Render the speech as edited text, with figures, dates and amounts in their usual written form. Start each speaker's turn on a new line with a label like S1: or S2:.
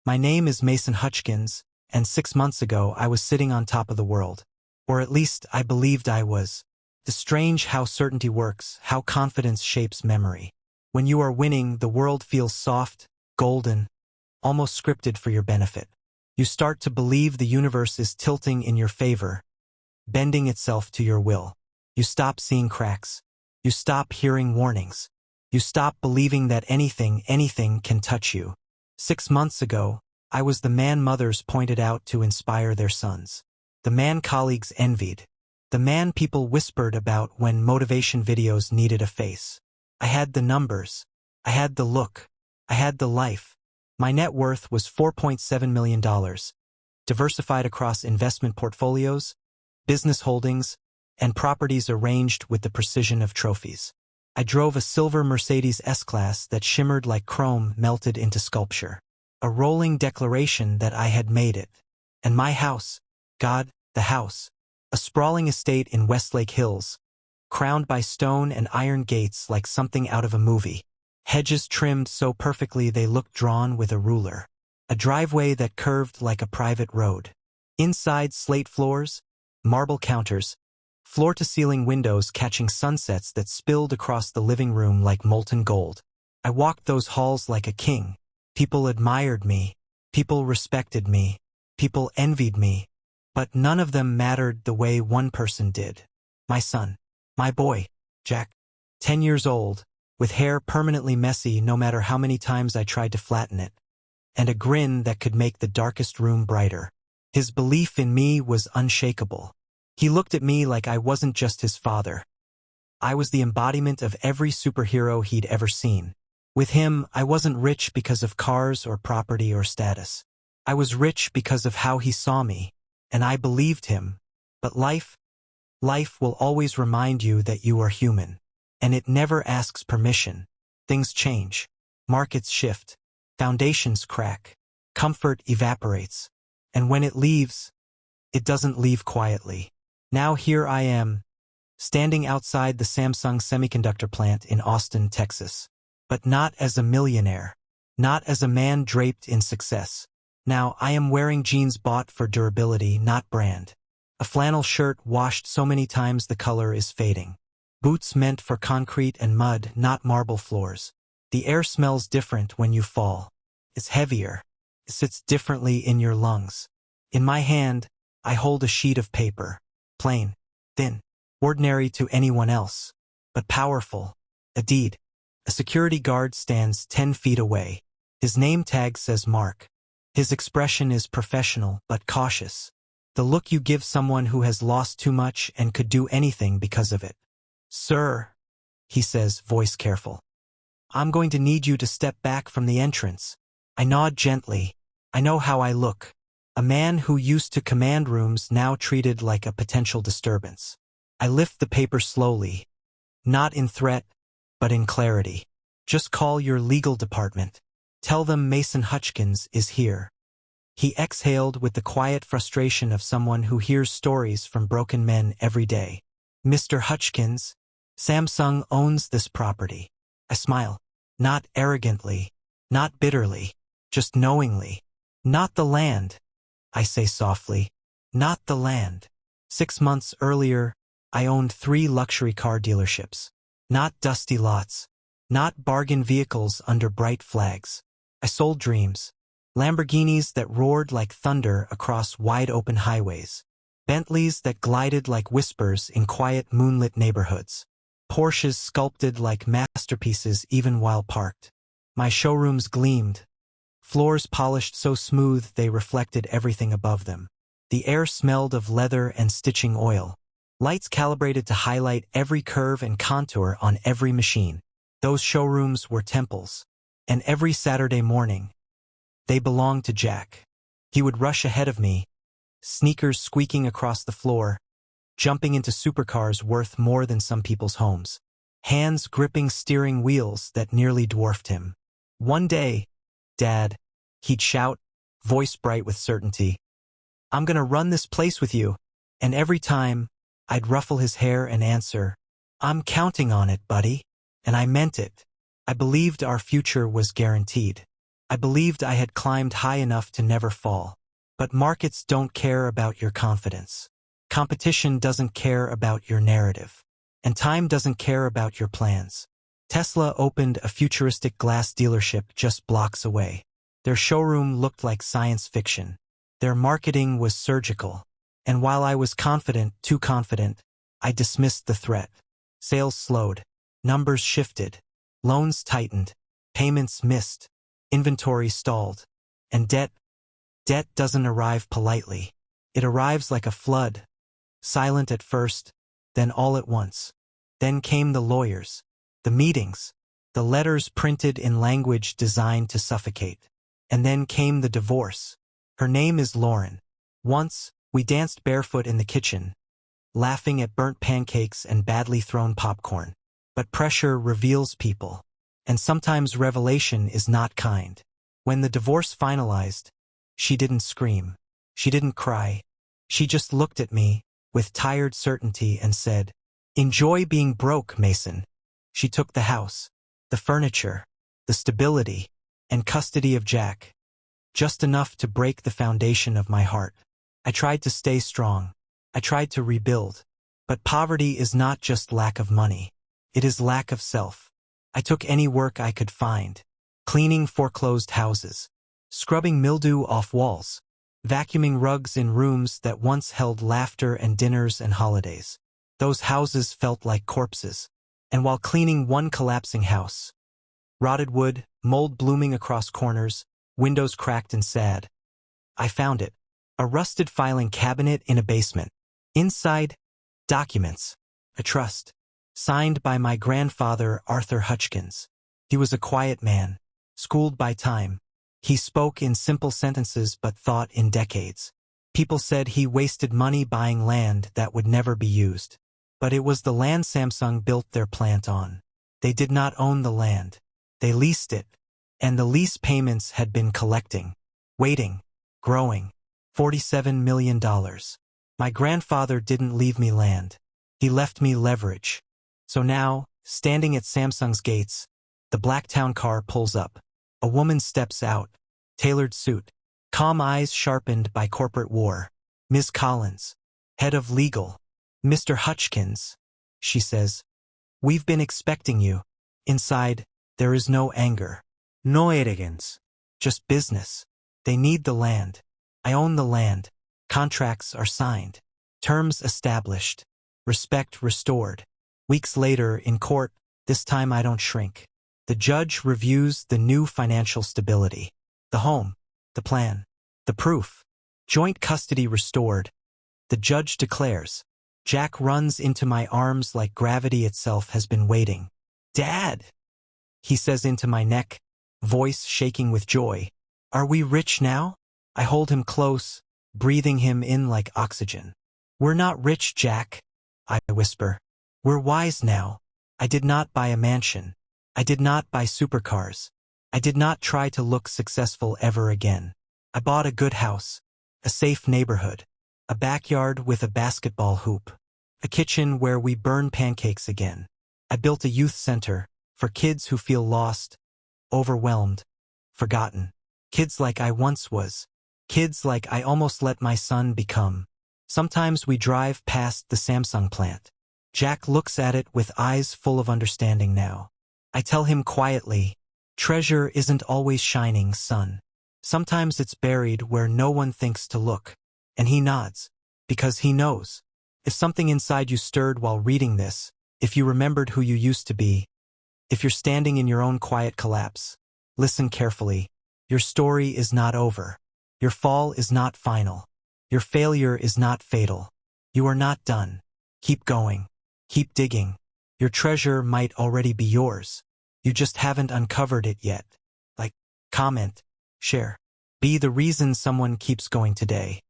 S1: My name is Mason Hutchkins, and 6 months ago I was sitting on top of the world. Or at least I believed I was. It's strange how certainty works, how confidence shapes memory. When you are winning, the world feels soft, golden, almost scripted for your benefit. You start to believe the universe is tilting in your favor, bending itself to your will. You stop seeing cracks. You stop hearing warnings. You stop believing that anything can touch you. 6 months ago, I was the man mothers pointed out to inspire their sons. The man colleagues envied. The man people whispered about when motivation videos needed a face. I had the numbers. I had the look. I had the life. My net worth was $4.7 million, diversified across investment portfolios, business holdings, and properties arranged with the precision of trophies. I drove a silver Mercedes S-Class that shimmered like chrome melted into sculpture. A rolling declaration that I had made it. And my house, God, the house, a sprawling estate in Westlake Hills, crowned by stone and iron gates like something out of a movie. Hedges trimmed so perfectly they looked drawn with a ruler. A driveway that curved like a private road. Inside, slate floors, marble counters, floor-to-ceiling windows catching sunsets that spilled across the living room like molten gold. I walked those halls like a king. People admired me. People respected me. People envied me. But none of them mattered the way one person did. My son. My boy, Jack. 10 years old, with hair permanently messy no matter how many times I tried to flatten it, and a grin that could make the darkest room brighter. His belief in me was unshakable. He looked at me like I wasn't just his father. I was the embodiment of every superhero he'd ever seen. With him, I wasn't rich because of cars or property or status. I was rich because of how he saw me, and I believed him. But life will always remind you that you are human. And it never asks permission. Things change. Markets shift. Foundations crack. Comfort evaporates. And when it leaves, it doesn't leave quietly. Now here I am, standing outside the Samsung semiconductor plant in Austin, Texas. But not as a millionaire. Not as a man draped in success. Now I am wearing jeans bought for durability, not brand. A flannel shirt washed so many times the color is fading. Boots meant for concrete and mud, not marble floors. The air smells different when you fall. It's heavier. It sits differently in your lungs. In my hand, I hold a sheet of paper. Plain, thin, ordinary to anyone else, but powerful. A deed. A security guard stands 10 feet away. His name tag says Mark. His expression is professional but cautious. The look you give someone who has lost too much and could do anything because of it. Sir, he says, voice careful. I'm going to need you to step back from the entrance. I nod gently. I know how I look. A man who used to command rooms now treated like a potential disturbance. I lift the paper slowly. Not in threat, but in clarity. Just call your legal department. Tell them Mason Hutchkins is here. He exhaled with the quiet frustration of someone who hears stories from broken men every day. Mr. Hutchkins, Samsung owns this property. I smile. Not arrogantly, not bitterly, just knowingly. Not the land, I say softly. Not the land. 6 months earlier, I owned 3 luxury car dealerships. Not dusty lots. Not bargain vehicles under bright flags. I sold dreams. Lamborghinis that roared like thunder across wide-open highways. Bentleys that glided like whispers in quiet moonlit neighborhoods. Porsches sculpted like masterpieces even while parked. My showrooms gleamed. Floors polished so smooth they reflected everything above them. The air smelled of leather and stitching oil. Lights calibrated to highlight every curve and contour on every machine. Those showrooms were temples. And every Saturday morning, they belonged to Jack. He would rush ahead of me, sneakers squeaking across the floor, jumping into supercars worth more than some people's homes, hands gripping steering wheels that nearly dwarfed him. One day, Dad, he'd shout, voice bright with certainty, I'm gonna run this place with you. And every time, I'd ruffle his hair and answer, I'm counting on it, buddy. And I meant it. I believed our future was guaranteed. I believed I had climbed high enough to never fall. But markets don't care about your confidence. Competition doesn't care about your narrative. And time doesn't care about your plans. Tesla opened a futuristic glass dealership just blocks away. Their showroom looked like science fiction. Their marketing was surgical. And while I was confident, too confident, I dismissed the threat. Sales slowed. Numbers shifted. Loans tightened. Payments missed. Inventory stalled. And debt doesn't arrive politely. It arrives like a flood. Silent at first, then all at once. Then came the lawyers. The meetings. The letters printed in language designed to suffocate. And then came the divorce. Her name is Lauren. Once, we danced barefoot in the kitchen, laughing at burnt pancakes and badly thrown popcorn. But pressure reveals people. And sometimes revelation is not kind. When the divorce finalized, she didn't scream. She didn't cry. She just looked at me, with tired certainty, and said, "Enjoy being broke, Mason." She took the house, the furniture, the stability, and custody of Jack. Just enough to break the foundation of my heart. I tried to stay strong. I tried to rebuild. But poverty is not just lack of money. It is lack of self. I took any work I could find. Cleaning foreclosed houses. Scrubbing mildew off walls. Vacuuming rugs in rooms that once held laughter and dinners and holidays. Those houses felt like corpses. And while cleaning one collapsing house, rotted wood, mold blooming across corners, windows cracked and sad, I found it. A rusted filing cabinet in a basement. Inside, documents. A trust. Signed by my grandfather, Arthur Hutchkins. He was a quiet man, schooled by time. He spoke in simple sentences but thought in decades. People said he wasted money buying land that would never be used. But it was the land Samsung built their plant on. They did not own the land. They leased it. And the lease payments had been collecting. Waiting. Growing. $47 million. My grandfather didn't leave me land. He left me leverage. So now, standing at Samsung's gates, the Blacktown car pulls up. A woman steps out. Tailored suit. Calm eyes sharpened by corporate war. Ms. Collins. Head of legal. Mr. Hutchkins. She says, "We've been expecting you." Inside, there is no anger. No arrogance. Just business. They need the land. I own the land. Contracts are signed. Terms established. Respect restored. Weeks later, in court, this time I don't shrink. The judge reviews the new financial stability. The home. The plan. The proof. Joint custody restored. The judge declares. Jack runs into my arms like gravity itself has been waiting. "Dad!" he says into my neck, voice shaking with joy. "Are we rich now?" I hold him close, breathing him in like oxygen. "We're not rich, Jack," I whisper. "We're wise now. I did not buy a mansion. I did not buy supercars. I did not try to look successful ever again. I bought a good house, a safe neighborhood, a backyard with a basketball hoop, a kitchen where we burn pancakes again. I built a youth center for kids who feel lost, overwhelmed, forgotten. Kids like I once was. Kids like I almost let my son become. Sometimes we drive past the Samsung plant. Jack looks at it with eyes full of understanding now. I tell him quietly, "Treasure isn't always shining, son. Sometimes it's buried where no one thinks to look." And he nods, because he knows. If something inside you stirred while reading this, if you remembered who you used to be, if you're standing in your own quiet collapse, listen carefully. Your story is not over. Your fall is not final. Your failure is not fatal. You are not done. Keep going. Keep digging. Your treasure might already be yours. You just haven't uncovered it yet. Like, comment, share. Be the reason someone keeps going today.